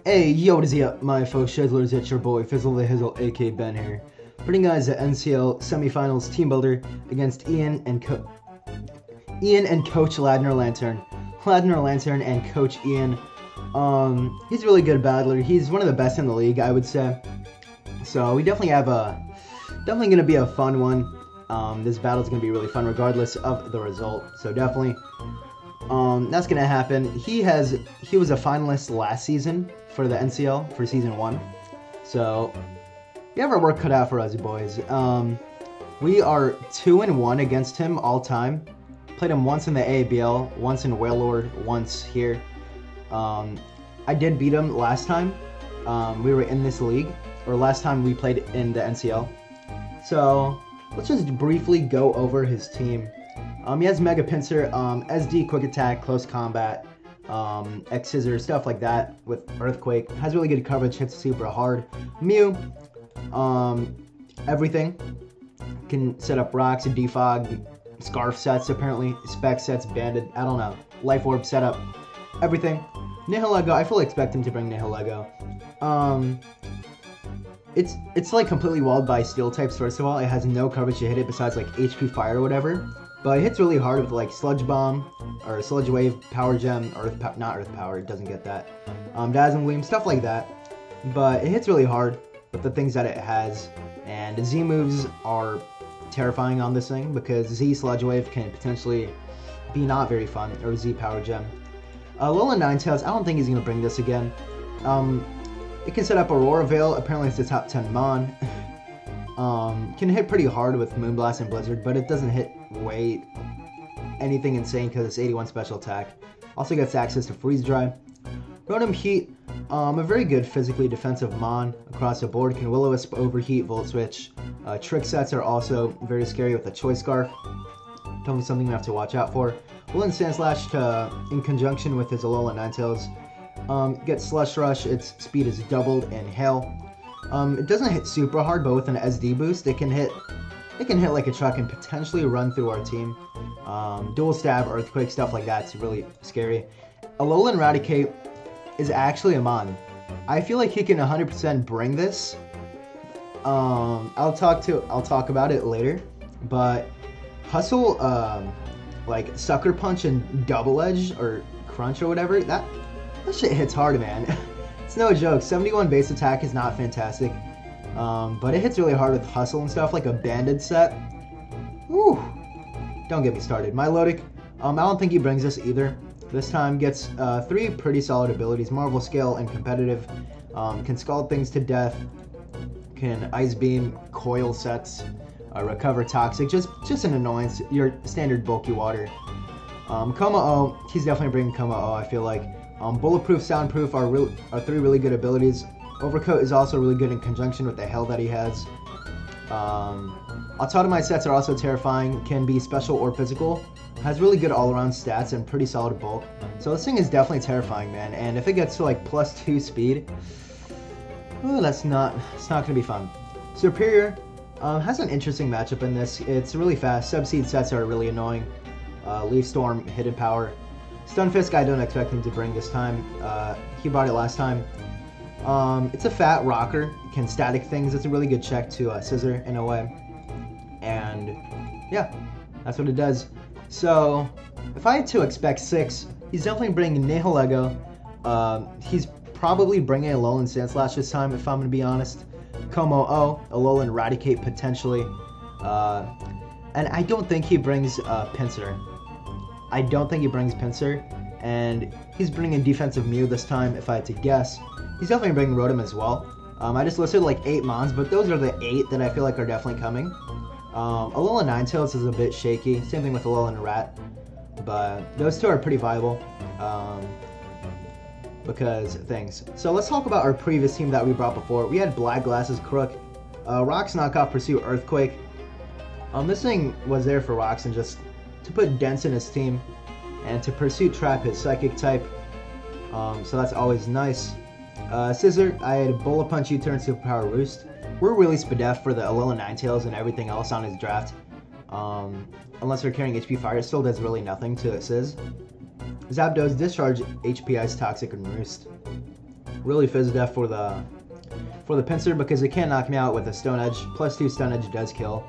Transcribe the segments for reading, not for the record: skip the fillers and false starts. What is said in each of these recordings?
Hey, yo, what is up, my folks? Shizzlers, it's your boy, FizzleTheHizzle, aka Ben here. Bringing guys the NCL Semifinals Teambuilder against Ian and Coach Ladner Lanturn. Ladner Lanturn and Coach Ian. He's a really good battler. He's one of the best in the league, I would say. So we definitely have definitely gonna be a fun one. This battle's gonna be really fun regardless of the result. So definitely, that's gonna happen. He was a finalist last season for the NCL for season 1. So we have our work cut out for us, boys. We are 2-1 against him all time. Played him once in the AABL, once in Whale Lord, once here. I did beat him last time we were in this league, or last time we played in the NCL. So let's just briefly go over his team. He has Mega Pincer, SD, Quick Attack, Close Combat, X Scissor, stuff like that with Earthquake. Has really good coverage, hits super hard. Mew, everything. Can set up rocks, defog, scarf sets apparently, spec sets, banded, I don't know. Life Orb setup, everything. Nihilego, I fully expect him to bring Nihilego. It's like completely walled by steel types. First of all, it has no coverage to hit it besides like HP Fire or whatever. But it hits really hard with like Sludge Bomb or Sludge Wave, Power Gem, not Earth Power, it doesn't get that. Dazzling Gleam, stuff like that. But it hits really hard with the things that it has. And Z moves are terrifying on this thing because Z Sludge Wave can potentially be not very fun, or Z Power Gem. Lola Ninetales, I don't think he's going to bring this again. It can set up Aurora Veil, apparently it's the top 10 Mon. Can hit pretty hard with Moonblast and Blizzard, but it doesn't hit anything insane because it's 81 special attack. Also gets access to Freeze Dry. Rotom Heat, a very good physically defensive Mon across the board. Can Will-O-Wisp, Overheat, Volt Switch. Trick sets are also very scary with a Choice Scarf. Definitely something you have to watch out for. Will and Sandslash in conjunction with his Alola Ninetales. Gets Slush Rush, its speed is doubled, and Hail. It doesn't hit super hard, but with an SD boost, it can hit like a truck and potentially run through our team. Dual Stab, Earthquake, stuff like that. It's really scary. Alolan Raticate is actually a Mon. I feel like he can 100% bring this. I'll talk about it later, but Hustle, like Sucker Punch and Double Edge or Crunch or whatever, that shit hits hard, man. It's no joke. 71 base attack is not fantastic, but it hits really hard with Hustle and stuff, like a Banded set. Whew. Don't get me started. Milotic, I don't think he brings this either. This time gets 3 pretty solid abilities: Marvel Scale and Competitive. Can Scald things to death. Can Ice Beam, Coil sets, Recover Toxic. Just an annoyance. Your standard bulky water. Como-O, he's definitely bringing Como-O, I feel like. Bulletproof, Soundproof are 3 really good abilities. Overcoat is also really good in conjunction with the Hail that he has. Autotomite sets are also terrifying, can be special or physical. Has really good all-around stats and pretty solid bulk. So this thing is definitely terrifying, man. And if it gets to like +2 speed, ooh, it's not gonna be fun. Superior has an interesting matchup in this. It's really fast. Subseed sets are really annoying. Leaf Storm, Hidden Power. Stunfisk, I don't expect him to bring this time. He brought it last time. It's a fat rocker, can static things. It's a really good check to Scissor in a way. And yeah, that's what it does. So if I had to expect 6, he's definitely bringing Nihilego. He's probably bringing Alolan Sandslash this time, if I'm going to be honest. Como-O, Alolan Raticate potentially. And I don't think he brings Pinsir. I don't think he brings Pinsir, and he's bringing defensive Mew this time, if I had to guess. He's definitely bringing Rotom as well. I just listed like 8 Mons, but those are the 8 that I feel like are definitely coming. Alolan Ninetales is a bit shaky, same thing with Alolan Rat, but those 2 are pretty viable because things. So let's talk about our previous team that we brought before. We had Black Glasses Crook, Rocks Knockoff, Pursue Earthquake. This thing was there for Rocks and just to put Dents in his team, and to Pursuit Trap his Psychic type, so that's always nice. Scissor, I had Bullet Punch, U-Turn, Superpower Roost. We're really Spadef for the Alolan Ninetales and everything else on his draft. Unless they're carrying HP Fire, it still does really nothing to Sizz. Zapdos, Discharge, HP Ice, Toxic, and Roost. really Fizz Def for the pincer because it can't knock me out with a Stone Edge. +2 Stone Edge does kill,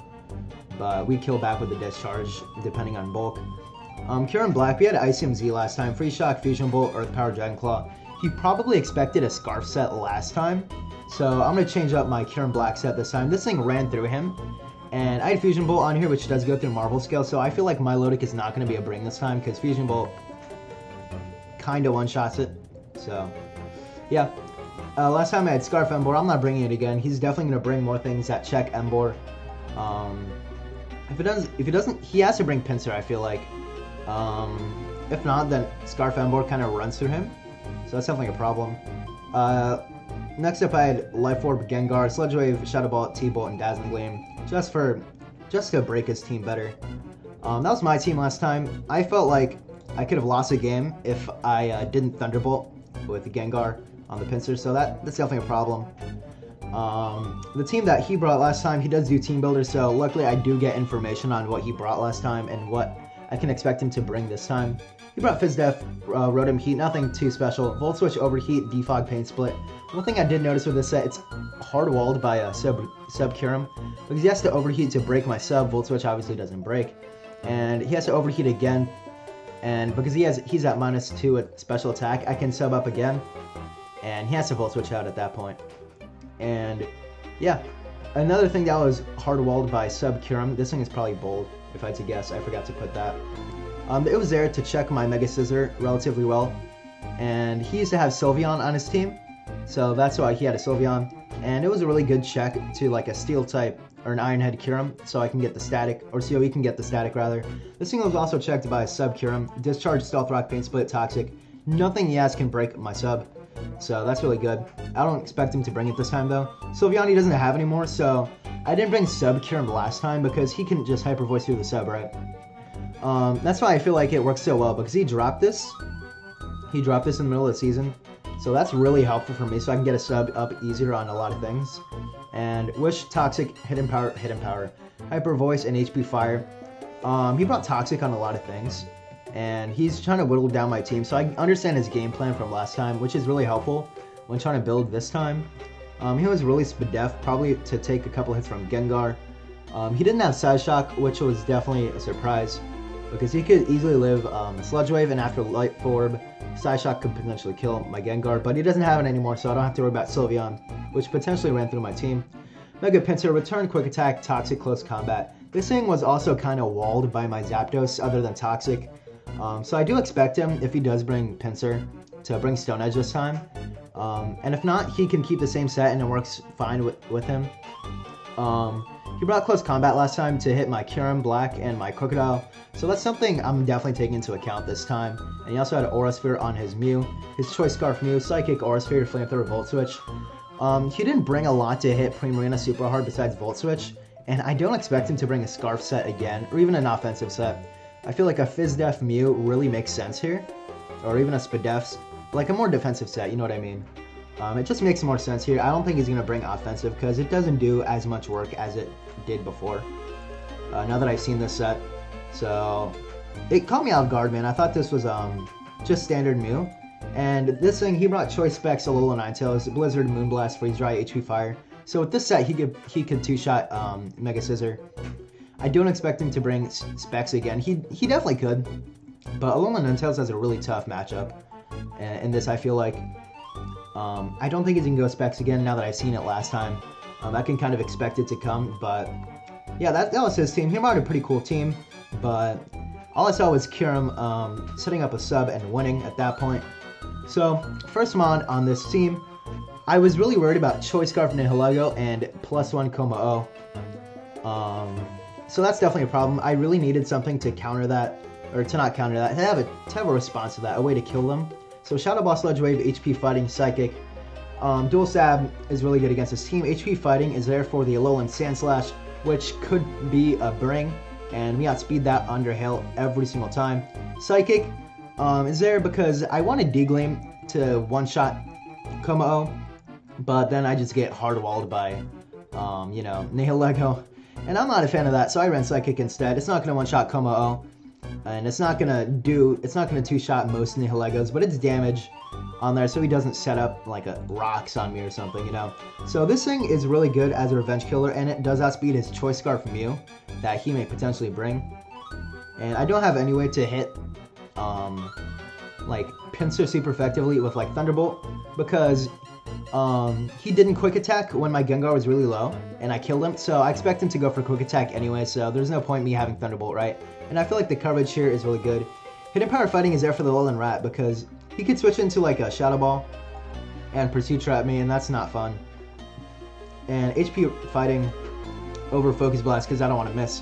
but we kill back with the discharge depending on bulk. Kieran Black, we had Icium Z last time. Free Shock, Fusion Bolt, Earth Power, Dragon Claw. He probably expected a Scarf set last time, so I'm going to change up my Kieran Black set this time. This thing ran through him, and I had Fusion Bolt on here, which does go through Marvel Scale, so I feel like Milotic is not going to be a bring this time, because Fusion Bolt kind of one-shots it, so yeah. Last time I had Scarf Embor. I'm not bringing it again. He's definitely going to bring more things that check Embor. If it doesn't, he has to bring Pincer, I feel like. If not, then Scarf Embor kind of runs through him. So that's definitely a problem. Next up I had Life Orb, Gengar, Sludge Wave, Shadow Ball, T-Bolt, and Dazzling Gleam. Just to break his team better. That was my team last time. I felt like I could have lost a game if I didn't Thunderbolt with Gengar on the pincer, so that's definitely a problem. The team that he brought last time, he does do Team Builder, so luckily I do get information on what he brought last time and what I can expect him to bring this time. He brought Fizz Def, Rotom Heat, nothing too special. Volt Switch, Overheat, Defog, Pain Split. One thing I did notice with this set, it's hard walled by a sub Kyurem, because he has to Overheat to break my sub. Volt Switch obviously doesn't break, and he has to Overheat again. And because he's at -2 at special attack, I can sub up again, and he has to Volt Switch out at that point. And yeah, another thing that was hard walled by sub Kyurem. This thing is probably bold, if I had to guess. I forgot to put that. It was there to check my Mega Scissor relatively well, and he used to have Sylveon on his team, so that's why he had a Sylveon, and it was a really good check to like a Steel type or an Iron Head Kyurem, so I can get the static, or so he can get the static rather. This thing was also checked by a sub Kyurem, Discharge, Stealth Rock, Pain Split, Toxic. Nothing he has can break my sub, so that's really good. I don't expect him to bring it this time though. Sylveon he doesn't have anymore, so I didn't bring sub Kyurem last time because he can just Hyper Voice through the sub, right? That's why I feel like it works so well, because he dropped this in the middle of the season, so that's really helpful for me, so I can get a sub up easier on a lot of things. And Wish, Toxic, Hidden Power, Hyper Voice, and HP Fire. He brought Toxic on a lot of things, and he's trying to whittle down my team, so I understand his game plan from last time, which is really helpful when trying to build this time. He was really Spadef, probably to take a couple hits from Gengar. He didn't have Side Shock, which was definitely a surprise, because he could easily live Sludge Wave, and after Light Orb, Side Shock could potentially kill my Gengar, but he doesn't have it anymore, so I don't have to worry about Sylveon, which potentially ran through my team. Mega Pinsir, Return, Quick Attack, Toxic, Close Combat. This thing was also kind of walled by my Zapdos, other than Toxic, so I do expect him, if he does bring Pinsir, to bring Stone Edge this time, and if not, he can keep the same set and it works fine with him. He brought Close Combat last time to hit my Kyurem Black and my Crocodile, so that's something I'm definitely taking into account this time. And he also had Aura Sphere on his Mew, his Choice Scarf Mew, Psychic, Aura Sphere, Flamethrower, Volt Switch. He didn't bring a lot to hit Primarina super hard besides Volt Switch, and I don't expect him to bring a Scarf set again, or even an offensive set. I feel like a Fizz Def Mew really makes sense here, or even a Spadef, like a more defensive set, you know what I mean? It just makes more sense here. I don't think he's going to bring offensive because it doesn't do as much work as it did before, now that I've seen this set. So it caught me off guard, man. I thought this was just standard Mew. And this thing, he brought Choice Specs, Alola Ninetales, Blizzard, Moonblast, Freeze Dry, HP Fire. So with this set, he could two-shot Mega Scissor. I don't expect him to bring Specs again. He definitely could, but Alola Ninetales has a really tough matchup. And in this, I feel like I don't think he's gonna go Specs again now that I've seen it last time. I can kind of expect it to come, but yeah, that was his team. He brought a pretty cool team, but all I saw was Kyurem setting up a sub and winning at that point. So first Mon on this team, I was really worried about Choice Scarf Nihilego and +1 Kommo-o. So that's definitely a problem. I really needed something to counter that, or to not counter that, to have a response to that, a way to kill them. So Shadow Ball, Sludge Wave, HP Fighting, Psychic. Dual Stab is really good against this team. HP Fighting is there for the Alolan Sandslash, which could be a bring, and we outspeed that under Hail every single time. Psychic is there because I wanted D-Gleam to one-shot Kommo-o, but then I just get hard-walled by, you know, Nihilego, and I'm not a fan of that, so I ran Psychic instead. It's not going to one-shot Kommo-o, and it's not gonna two-shot most Nihilegos, but it's damage. on there so he doesn't set up like a rocks on me or something, you know. So this thing is really good as a revenge killer, and it does outspeed his Choice Scarf Mew that he may potentially bring. And I don't have any way to hit like Pinsir super effectively with like Thunderbolt because he didn't quick attack when my Gengar was really low and I killed him, so I expect him to go for quick attack anyway, so there's no point in me having Thunderbolt, right? And I feel like the coverage here is really good. Hidden Power Fighting is there for the Alolan Rat because he could switch into like a Shadow Ball and Pursuit Trap me, and that's not fun. And HP Fighting over Focus Blast because I don't want to miss.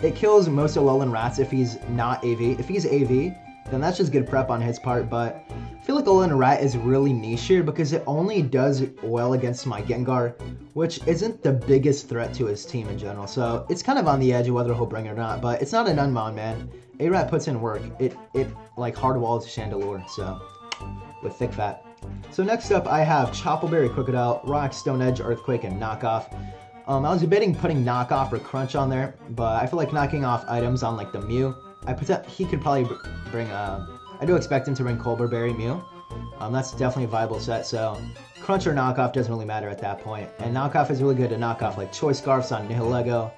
It kills most Alolan Rats if he's not AV. If he's AV, then that's just good prep on his part, but I feel like Alolan Rat is really niche here because it only does well against my Gengar, which isn't the biggest threat to his team in general, so it's kind of on the edge of whether he'll bring it or not, but it's not an Unmon, man. A-Rat puts in work. It like hard walls Chandelure, so with thick fat. So next up I have Choppleberry, Crocodile, Rock, Stone Edge, Earthquake, and Knockoff. I was debating putting Knockoff or Crunch on there, but I feel like knocking off items on like the Mew, he could probably bring I do expect him to bring Colbur Berry Mew. That's definitely a viable set, so Crunch or Knockoff doesn't really matter at that point. And Knockoff is really good to knock off like Choice Scarfs on Nihilego.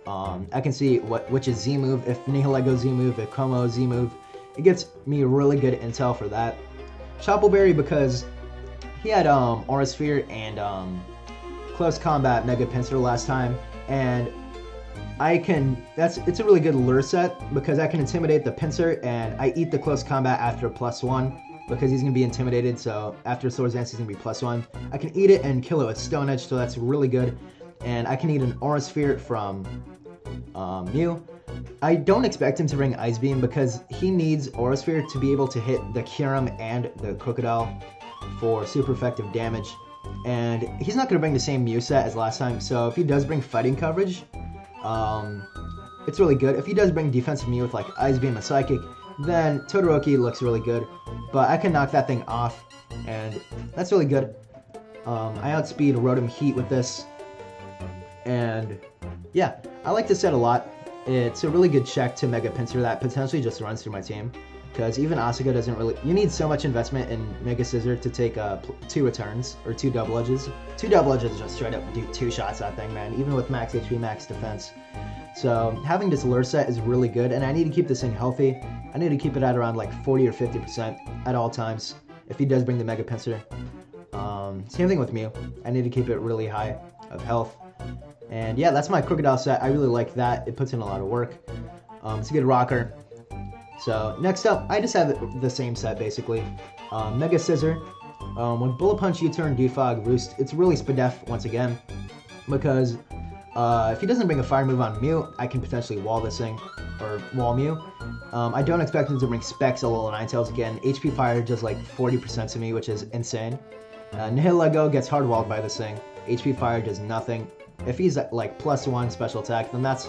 I can see which is Z move, if Nihilego Z move, if Como Z move. It gets me really good intel for that. Choppleberry because he had Aura Sphere and Close Combat Mega Pinsir last time, and it's a really good lure set because I can intimidate the Pinsir and I eat the Close Combat after +1 because he's going to be intimidated, so after Swords Dance he's going to be +1. I can eat it and kill it with Stone Edge, so that's really good. And I can eat an Aura Sphere from Mew. I don't expect him to bring Ice Beam because he needs Aura Sphere to be able to hit the Kyurem and the Crocodile for super effective damage. And he's not going to bring the same Mew set as last time, so if he does bring fighting coverage, it's really good. If he does bring defensive Mew with like Ice Beam and Psychic, then Todoroki looks really good. But I can knock that thing off, and that's really good. I outspeed Rotom Heat with this. And yeah, I like this set a lot. It's a really good check to Mega Pinsir that potentially just runs through my team. Because even Asuka doesn't really... You need so much investment in Mega Scissor to take 2 returns, or 2 double edges. 2 double edges just straight up do 2 shots that thing, man, even with max HP, max defense. So having this lure set is really good, and I need to keep this thing healthy. I need to keep it at around like 40 or 50% at all times if he does bring the Mega Pinsir. Same thing with Mew. I need to keep it really high of health. And yeah, that's my Crocodile set. I really like that. It puts in a lot of work. It's a good rocker. So next up, I just have the same set basically. Mega Scissor. With Bullet Punch, U-Turn, Defog, Roost, it's really Spadef once again. Because if he doesn't bring a fire move on Mew, I can potentially wall this thing. Or wall Mew. I don't expect him to bring Specs, Alola Ninetales again. HP Fire does like 40% to me, which is insane. Nihilego gets hard walled by this thing. HP Fire does nothing. If he's at like +1 special attack, then it's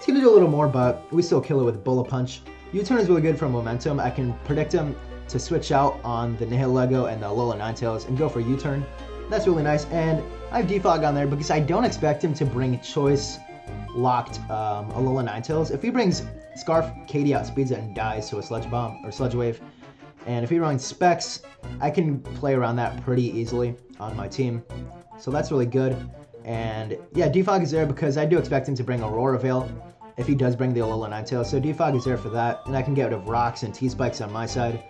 gonna do a little more, but we still kill it with Bullet Punch. U-Turn is really good for momentum. I can predict him to switch out on the Nihilego and the Alola Ninetales and go for U-Turn. That's really nice, and I have Defog on there because I don't expect him to bring choice locked Alola Ninetales. If he brings Scarf, Katie outspeeds it and dies to a Sludge Bomb or Sludge Wave. And if he runs Specs, I can play around that pretty easily on my team. So that's really good. And yeah, Defog is there because I do expect him to bring Aurora Veil if he does bring the Alola Ninetales. So Defog is there for that. And I can get rid of Rocks and T-Spikes on my side.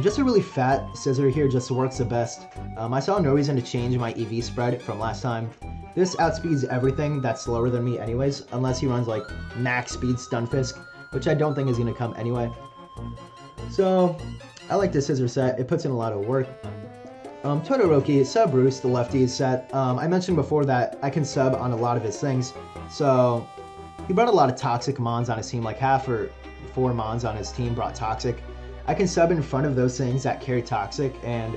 Just a really fat Scissor here just works the best. I saw no reason to change my EV spread from last time. This outspeeds everything that's slower than me anyways, unless he runs like max speed Stunfisk, which I don't think is going to come anyway. So I like this Scissor set. It puts in a lot of work. Todoroki, sub Roost, the lefties set. I mentioned before that I can sub on a lot of his things. So he brought a lot of Toxic Mons on his team, like half or 4 Mons on his team brought Toxic. I can sub in front of those things that carry Toxic, and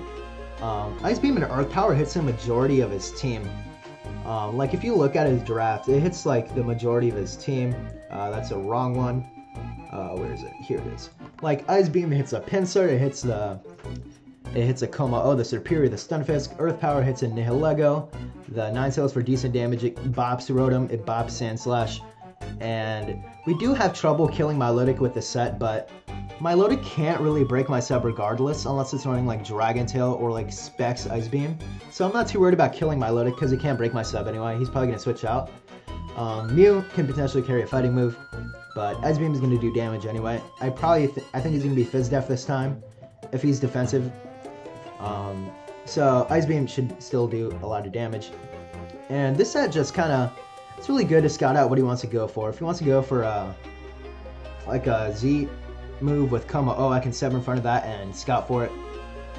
Ice Beam and Earth Power hits the majority of his team. Like if you look at his draft, it hits like the majority of his team. That's a wrong one. Where is it? Here it is. Like Ice Beam hits a Pinsir, it hits a Como, the Superior, the Stunfisk. Earth Power hits a Nihilego. The Ninetales for decent damage. It bops Rotom, it bops Sandslash. And we do have trouble killing Milotic with the set, but Milotic can't really break my sub regardless, unless it's running like Dragon Tail or like Specs Ice Beam. So I'm not too worried about killing Milotic because he can't break my sub anyway. He's probably going to switch out. Mew can potentially carry a fighting move, but Ice Beam is going to do damage anyway. I think he's going to be Fizz Def this time if he's defensive. So Ice Beam should still do a lot of damage. And this set just kind of, it's really good to scout out what he wants to go for. If he wants to go for like a Z move with Como O, I can sub in front of that and scout for it.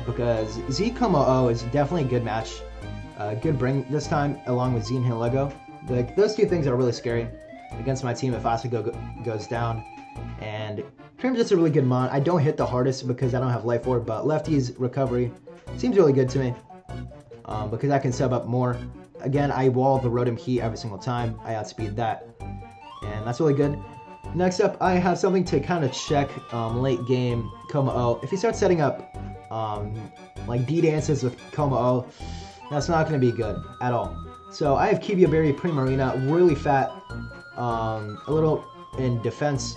Because Z Como O is definitely a good match. Good bring this time along with Z and Nihilego. Like, those two things are really scary against my team if Asuka goes down. And Cream's just a really good mon. I don't hit the hardest because I don't have Life Orb, but Lefty's recovery seems really good to me. Because I can sub up more. Again, I wall the Rotom Heat every single time. I outspeed that. And that's really good. Next up, I have something to kind of check late game Como O. If he starts setting up like D-dances with Como O, that's not going to be good at all. So I have Kibia Berry, Primarina, really fat, a little in defense.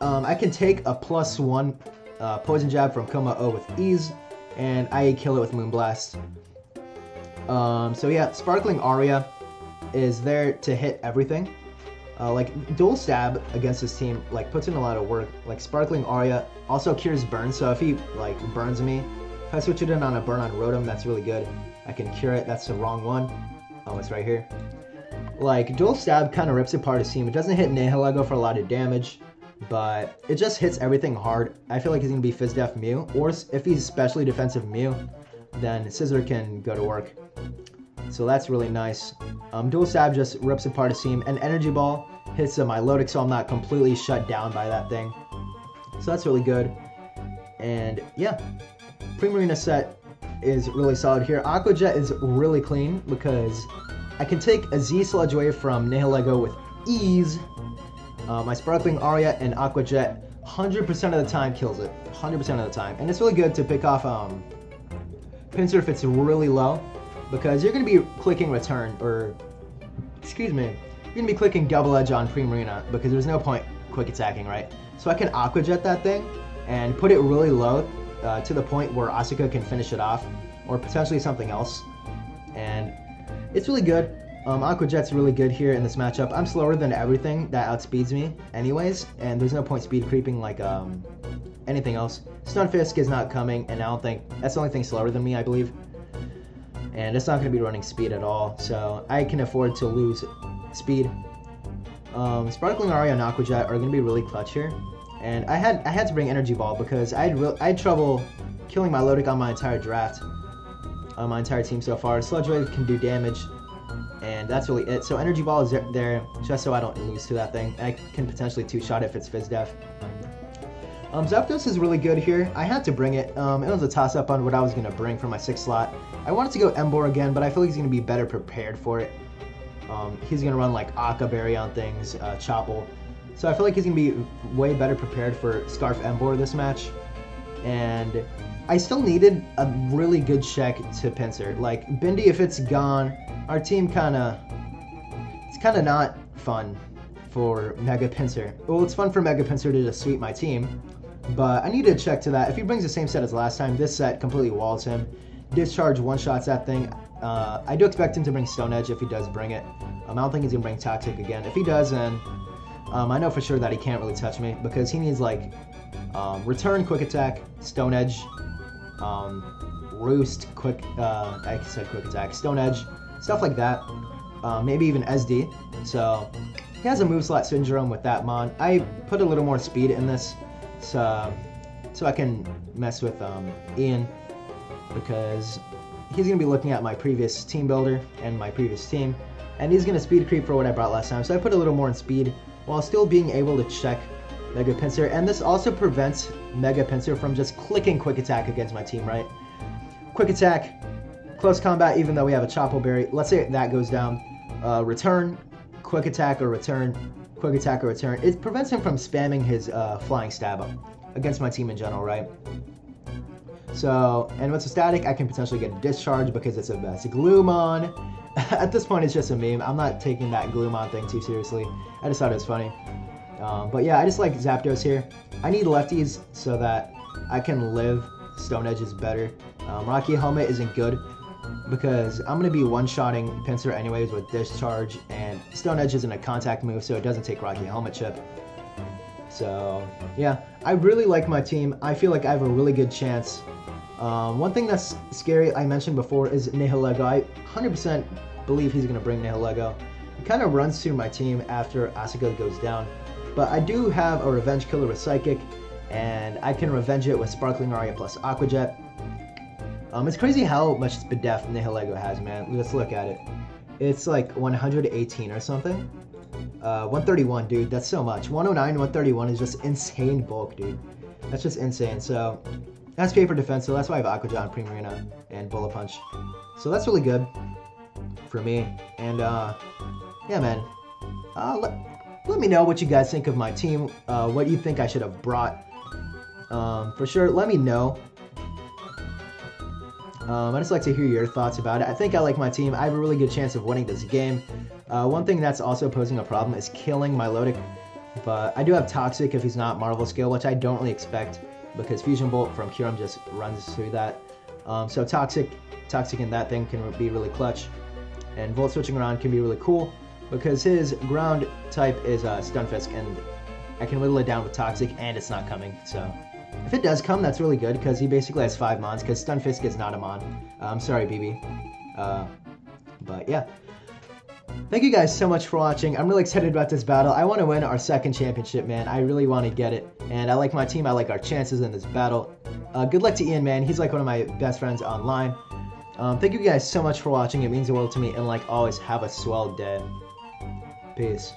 I can take a +1 Poison Jab from Como O with ease, and I kill it with Moonblast. So yeah, Sparkling Aria is there to hit everything. Like, Dual Stab against this team, like, puts in a lot of work. Like, Sparkling Aria also cures burn, so if he, like, burns me, if I switch it in on a burn on Rotom, that's really good. I can cure it. That's the wrong one. Oh, it's right here. Like, Dual Stab kind of rips apart his team. It doesn't hit Nihilego for a lot of damage, but it just hits everything hard. I feel like he's going to be Fizz Def Mew, or if he's especially defensive Mew, then Scissor can go to work. So that's really nice. Dual Stab just rips apart his team, and Energy Ball hits Milotic, so I'm not completely shut down by that thing. So that's really good. And yeah, Primarina set is really solid here. Aqua Jet is really clean because I can take a Z Sludge Wave from Nihilego with ease. My Sparkling Aria and Aqua Jet 100% of the time kills it. 100% of the time. And it's really good to pick off Pinsir if it's really low, because you're going to be clicking return, or excuse me, you're going to be clicking double edge on Primarina because there's no point quick attacking, right? So I can Aqua Jet that thing and put it really low to the point where Asuka can finish it off, or potentially something else. And it's really good. Aqua Jet's really good here in this matchup. I'm slower than everything that outspeeds me anyways, and there's no point speed creeping like anything else. Stunfisk is not coming, and I don't think that's the only thing slower than me, I believe. And it's not going to be running speed at all, so I can afford to lose speed. Sparkling Aria and Aqua Jet are going to be really clutch here. And I had to bring Energy Ball because I had trouble killing Milotic on my entire draft. On my entire team so far. Sludge Wave can do damage, and that's really it. So Energy Ball is there just so I don't lose to that thing. I can potentially two-shot if it's Fizz Def. Zapdos is really good here. I had to bring it. It was a toss-up on what I was going to bring for my 6th slot. I wanted to go Emboar again, but I feel like he's going to be better prepared for it. He's going to run like Aqua Berry on things, Chople. So I feel like he's going to be way better prepared for Scarf Emboar this match. And I still needed a really good check to Pinsir. Like, Bindi, if it's gone, our team it's kind of not fun for Mega Pinsir. Well, it's fun for Mega Pinsir to just sweep my team, but I needed a check to that. If he brings the same set as last time, this set completely walls him. Discharge one-shots that thing. I do expect him to bring Stone Edge if he does bring it. I don't think he's going to bring Toxic again. If he does, then I know for sure that he can't really touch me because he needs like Return, Quick Attack, Stone Edge, Roost, I said Quick Attack, Stone Edge, stuff like that. Maybe even SD. So he has a Moveslot Syndrome with that mon. I put a little more speed in this so I can mess with Ian, because he's going to be looking at my previous team builder and my previous team, and he's going to speed creep for what I brought last time. So I put a little more in speed while still being able to check Mega Pinsir, and this also prevents Mega Pinsir from just clicking Quick Attack against my team, right? Quick Attack, close combat, even though we have a Chople Berry. Let's say that goes down. Return, Quick Attack or Return, Quick Attack or Return. It prevents him from spamming his Flying Stab against my team in general, right? So, and with a static, I can potentially get a Discharge because it's a Gloomon. At this point, it's just a meme. I'm not taking that Gloomon thing too seriously. I just thought it was funny. But yeah, I just like Zapdos here. I need lefties so that I can live Stone Edges better. Rocky Helmet isn't good because I'm going to be one-shotting Pinsir anyways with Discharge, and Stone Edge isn't a contact move, so it doesn't take Rocky Helmet chip. So yeah, I really like my team. I feel like I have a really good chance. One thing that's scary, I mentioned before, is Nihilego. I 100% believe he's going to bring Nihilego. It kind of runs through my team after Asuka goes down. But I do have a Revenge Killer with Psychic, and I can revenge it with Sparkling Aria plus Aqua Jet. It's crazy how much Spadef Nihilego has, man. Let's look at it. It's like 118 or something. 131, dude. That's so much. 109, 131 is just insane bulk, dude. That's just insane. So that's paper defense. So that's why I have Aqua Jet, Primarina, and Bullet Punch. So that's really good for me. And yeah, man. Let me know what you guys think of my team. What you think I should have brought. For sure, let me know. I just like to hear your thoughts about it. I think I like my team. I have a really good chance of winning this game. One thing that's also posing a problem is killing Milotic. But I do have Toxic if he's not Marvel Scale, which I don't really expect because Fusion Bolt from Kyurem just runs through that. So Toxic in that thing can be really clutch. And Volt switching around can be really cool because his ground type is Stunfisk, and I can whittle it down with Toxic, and it's not coming. So if it does come, that's really good because he basically has 5 Mons because Stunfisk is not a Mon. I'm sorry, BB. But yeah. Thank you guys so much for watching. I'm really excited about this battle. I want to win our 2nd championship, man. I really want to get it. And I like my team. I like our chances in this battle. Good luck to Ian, man. He's like one of my best friends online. Thank you guys so much for watching. It means the world to me. And like always, have a swell day. Peace.